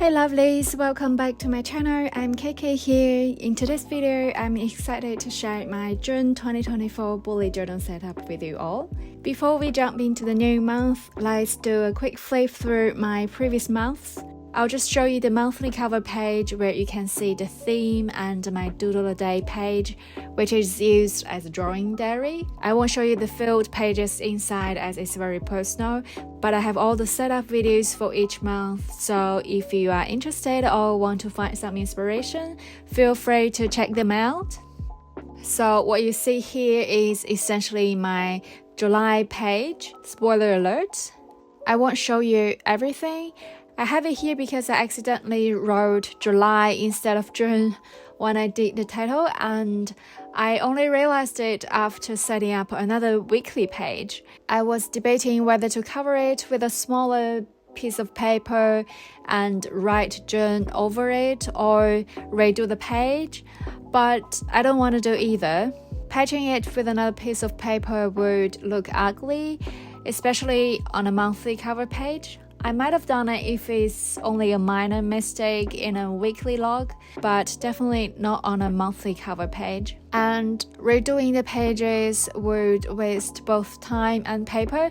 Hey lovelies, welcome back to my channel. I'm KK here. In today's video, I'm excited to share my June 2024 bullet journal setup with you all. Before we jump into the new month, let's do a quick flip through my previous months. I'll just show you the monthly cover page where you can see the theme and my doodle a day page, which is used as a drawing diary. I won't show you the filled pages inside as it's very personal, but I have all the setup videos for each month, so if you are interested or want to find some inspiration, feel free to check them out. So what you see here is essentially my July page. Spoiler alert, I won't show you everything. I have it here because I accidentally wrote July instead of June when I did the title, and I only realized it after setting up another weekly page. I was debating whether to cover it with a smaller piece of paper and write June over it or redo the page, but I don't want to do either. Patching it with another piece of paper would look ugly, especially on a monthly cover page. I might have done it if it's only a minor mistake in a weekly log, but definitely not on a monthly cover page. And redoing the pages would waste both time and paper.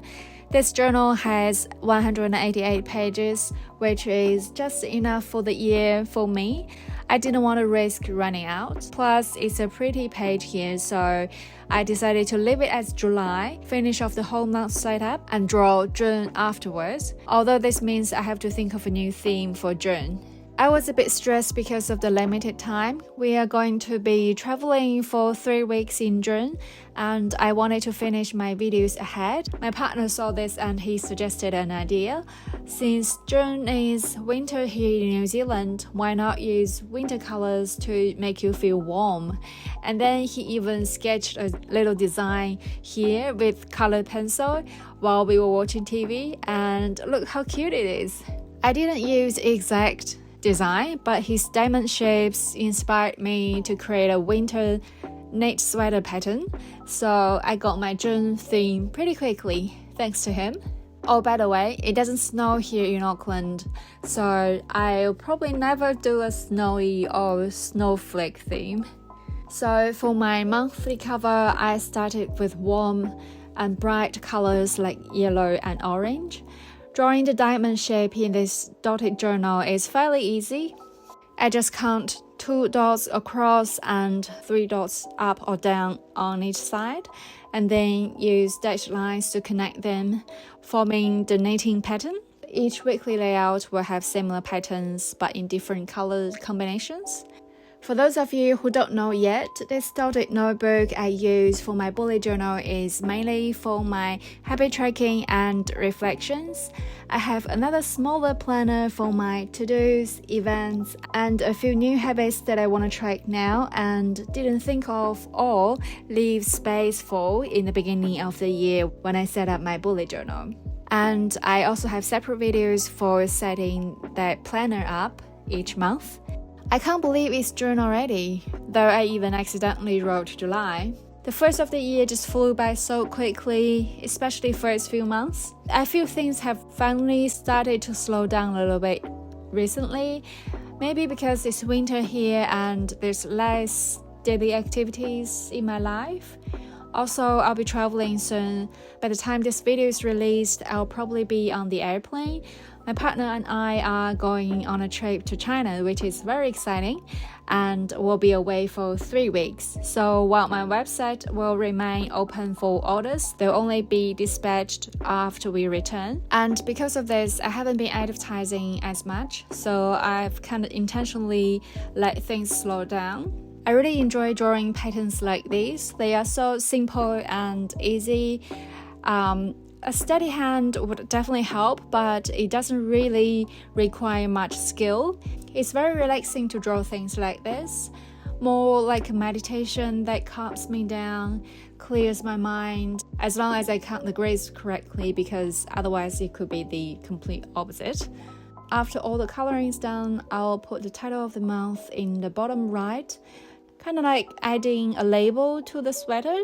This journal has 188 pages, which is just enough for the year for me. I didn't want to risk running out. Plus, it's a pretty page here, so I decided to leave it as July, finish off the whole month setup, and draw June afterwards, although this means I have to think of a new theme for June. I was a bit stressed because of the limited time. We are going to be traveling for 3 weeks in June, and I wanted to finish my videos ahead. My partner saw this and he suggested an idea. Since June is winter here in New Zealand, why not use winter colors to make you feel warm? And then he even sketched a little design here with colored pencil while we were watching TV, and look how cute it is. I didn't use exact design, but his diamond shapes inspired me to create a winter knit sweater pattern, so I got my June theme pretty quickly thanks to him. Oh, by the way, it doesn't snow here in Auckland, so I'll probably never do a snowy or snowflake theme. So for my monthly cover, I started with warm and bright colors like yellow and orange. Drawing the diamond shape in this dotted journal is fairly easy. I just count 2 dots across and 3 dots up or down on each side, and then use dashed lines to connect them, forming the knitting pattern. Each weekly layout will have similar patterns but in different color combinations. For those of you who don't know yet, this dotted notebook I use for my bullet journal is mainly for my habit tracking and reflections. I have another smaller planner for my to-dos, events, and a few new habits that I want to track now and didn't think of or leave space for in the beginning of the year when I set up my bullet journal. And I also have separate videos for setting that planner up each month. I can't believe it's June already, though I even accidentally wrote July. The first of the year just flew by so quickly, especially first few months. I feel things have finally started to slow down a little bit recently, maybe because it's winter here and there's less daily activities in my life. Also, I'll be traveling soon. By the time this video is released, I'll probably be on the airplane. My partner and I are going on a trip to China, which is very exciting, and we'll be away for 3 weeks. So while my website will remain open for orders, they'll only be dispatched after we return. And because of this, I haven't been advertising as much, so I've kind of intentionally let things slow down. I really enjoy drawing patterns like these. They are so simple and easy. A steady hand would definitely help, but it doesn't really require much skill. It's very relaxing to draw things like this. More like a meditation that calms me down, clears my mind, as long as I count the grades correctly, because otherwise it could be the complete opposite. After all the coloring is done, I'll put the title of the month in the bottom right, kind of like adding a label to the sweater.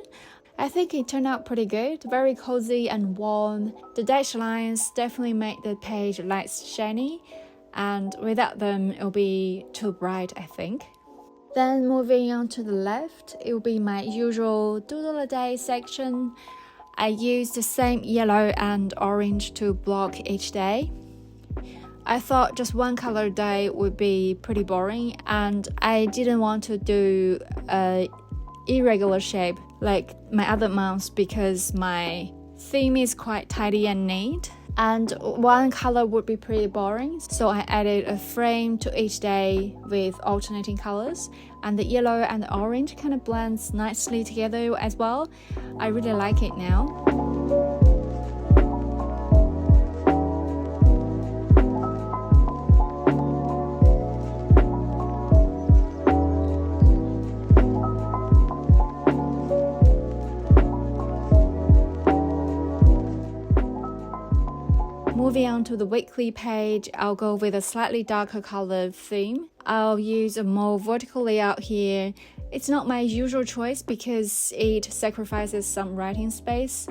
I think it turned out pretty good, very cozy and warm. The dashed lines definitely make the page less shiny, and without them it'll be too bright, I think. Then moving on to the left, it will be my usual doodle a day section. I use the same yellow and orange to block each day. I thought just one color a day would be pretty boring, and I didn't want to do a irregular shape like my other months because my theme is quite tidy and neat, and one color would be pretty boring. So I added a frame to each day with alternating colors, and the yellow and the orange kind of blends nicely together as well. I really like it now. Moving on to the weekly page, I'll go with a slightly darker color theme. I'll use a more vertical layout here. It's not my usual choice because it sacrifices some writing space.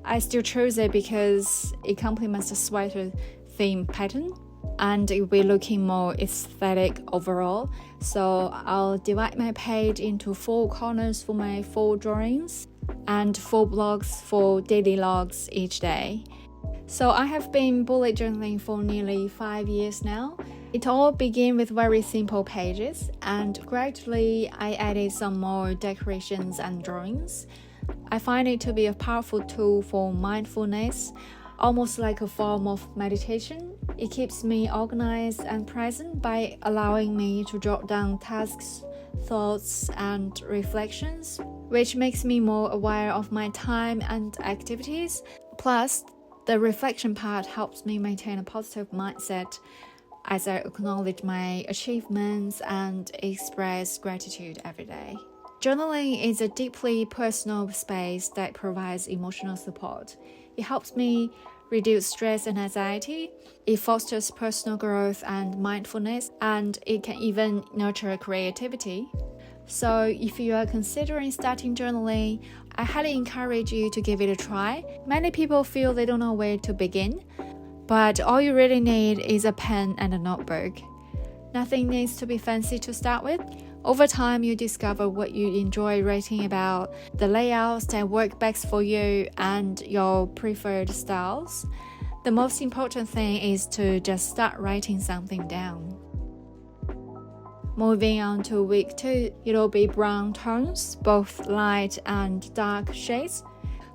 I still chose it because it complements the sweater theme pattern and it will be looking more aesthetic overall. So I'll divide my page into 4 corners for my 4 drawings and 4 blocks for daily logs each day. So I have been bullet journaling for nearly 5 years now. It all began with very simple pages, and gradually I added some more decorations and drawings. I find it to be a powerful tool for mindfulness, almost like a form of meditation. It keeps me organized and present by allowing me to jot down tasks, thoughts, and reflections, which makes me more aware of my time and activities. Plus, the reflection part helps me maintain a positive mindset as I acknowledge my achievements and express gratitude every day. Journaling is a deeply personal space that provides emotional support. It helps me reduce stress and anxiety. It fosters personal growth and mindfulness, and it can even nurture creativity. So if you are considering starting journaling, I highly encourage you to give it a try. Many people feel they don't know where to begin, but all you really need is a pen and a notebook. Nothing needs to be fancy to start with. Over time, you discover what you enjoy writing about, the layouts that work best for you, and your preferred styles. The most important thing is to just start writing something down. Moving on to week 2, it'll be brown tones, both light and dark shades.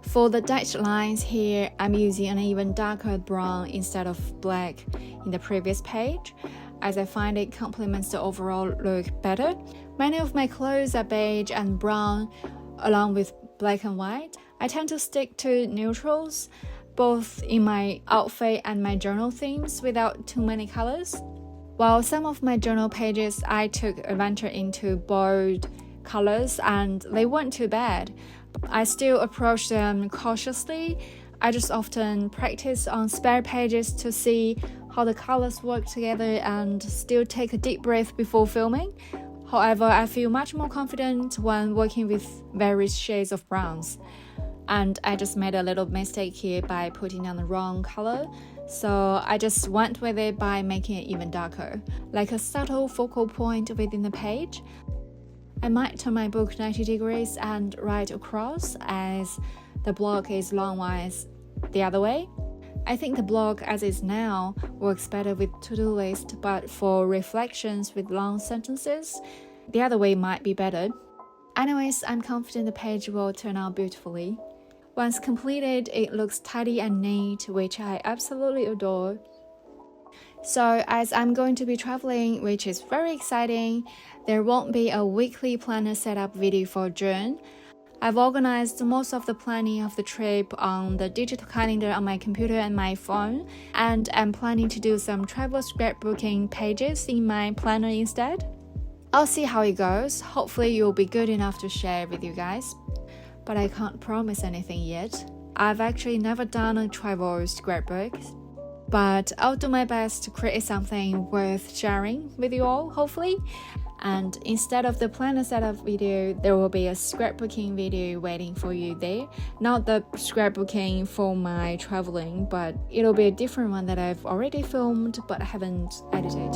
For the dashed lines here, I'm using an even darker brown instead of black in the previous page, as I find it complements the overall look better. Many of my clothes are beige and brown, along with black and white. I tend to stick to neutrals, both in my outfit and my journal themes, without too many colors. While some of my journal pages I took a venture into bold colors and they weren't too bad, I still approach them cautiously. I just often practice on spare pages to see how the colors work together and still take a deep breath before filming. However, I feel much more confident when working with various shades of browns. And I just made a little mistake here by putting on the wrong color. So I just went with it by making it even darker, like a subtle focal point within the page. I might turn my book 90 degrees and write across, as the block is longwise the other way. I think the block as is now works better with to-do list, but for reflections with long sentences, the other way might be better. Anyways, I'm confident the page will turn out beautifully. Once completed, it looks tidy and neat, which I absolutely adore. So as I'm going to be traveling, which is very exciting, there won't be a weekly planner setup video for June. I've organized most of the planning of the trip on the digital calendar on my computer and my phone, and I'm planning to do some travel scrapbooking pages in my planner instead. I'll see how it goes. Hopefully you'll be good enough to share with you guys, but I can't promise anything yet. I've actually never done a travel scrapbook, but I'll do my best to create something worth sharing with you all, hopefully. And instead of the planner setup video, there will be a scrapbooking video waiting for you there. Not the scrapbooking for my traveling, but it'll be a different one that I've already filmed but haven't edited.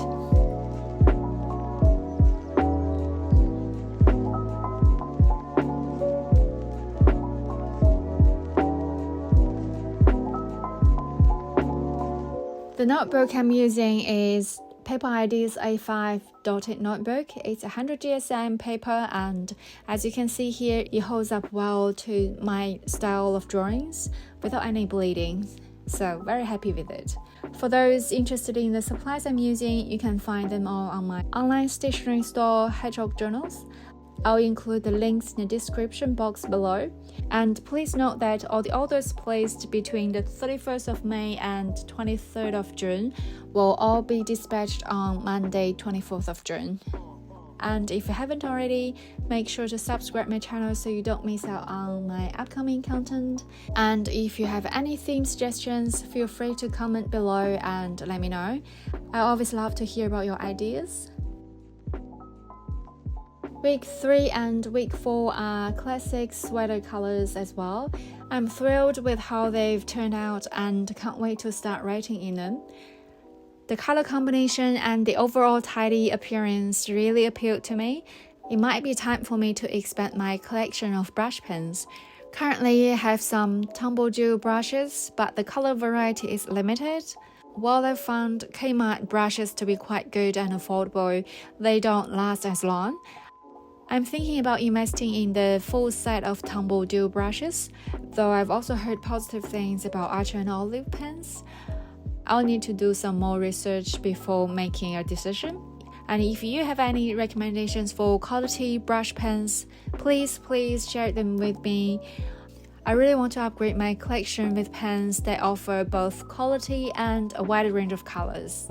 The notebook I'm using is Paperideas A5 dotted notebook. It's 100 GSM paper, and as you can see here, it holds up well to my style of drawings without any bleeding. So very happy with it. For those interested in the supplies I'm using, you can find them all on my online stationery store, Hedgehog Journals. I'll include the links in the description box below. And please note that all the orders placed between the 31st of May and 23rd of June will all be dispatched on Monday, 24th of June. And if you haven't already, make sure to subscribe my channel so you don't miss out on my upcoming content. And if you have any theme suggestions, feel free to comment below and let me know. I always love to hear about your ideas. Week 3 and week 4 are classic sweater colors as well. I'm thrilled with how they've turned out and can't wait to start writing in them. The color combination and the overall tidy appearance really appealed to me. It might be time for me to expand my collection of brush pens. Currently, I have some tumbledew brushes, but the color variety is limited. While I found Kmart brushes to be quite good and affordable, they don't last as long. I'm thinking about investing in the full set of tumbledew brushes, though I've also heard positive things about Archer and Olive pens. I'll need to do some more research before making a decision. And if you have any recommendations for quality brush pens, please share them with me. I really want to upgrade my collection with pens that offer both quality and a wide range of colors.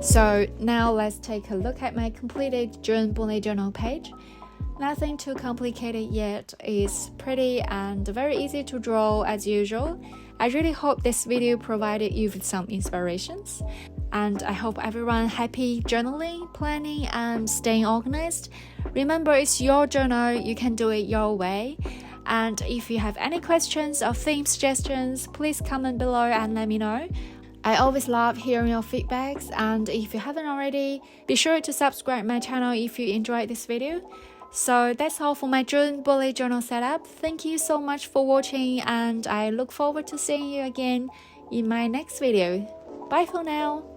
So now let's take a look at my completed June bullet journal page. Nothing too complicated yet, it's pretty and very easy to draw as usual. I really hope this video provided you with some inspirations, and I hope everyone happy journaling, planning and staying organized. Remember, it's your journal, you can do it your way. And if you have any questions or theme suggestions, please comment below and let me know. I always love hearing your feedbacks, and if you haven't already, be sure to subscribe my channel if you enjoyed this video. So that's all for my June bullet journal setup. Thank you so much for watching, and I look forward to seeing you again in my next video. Bye for now!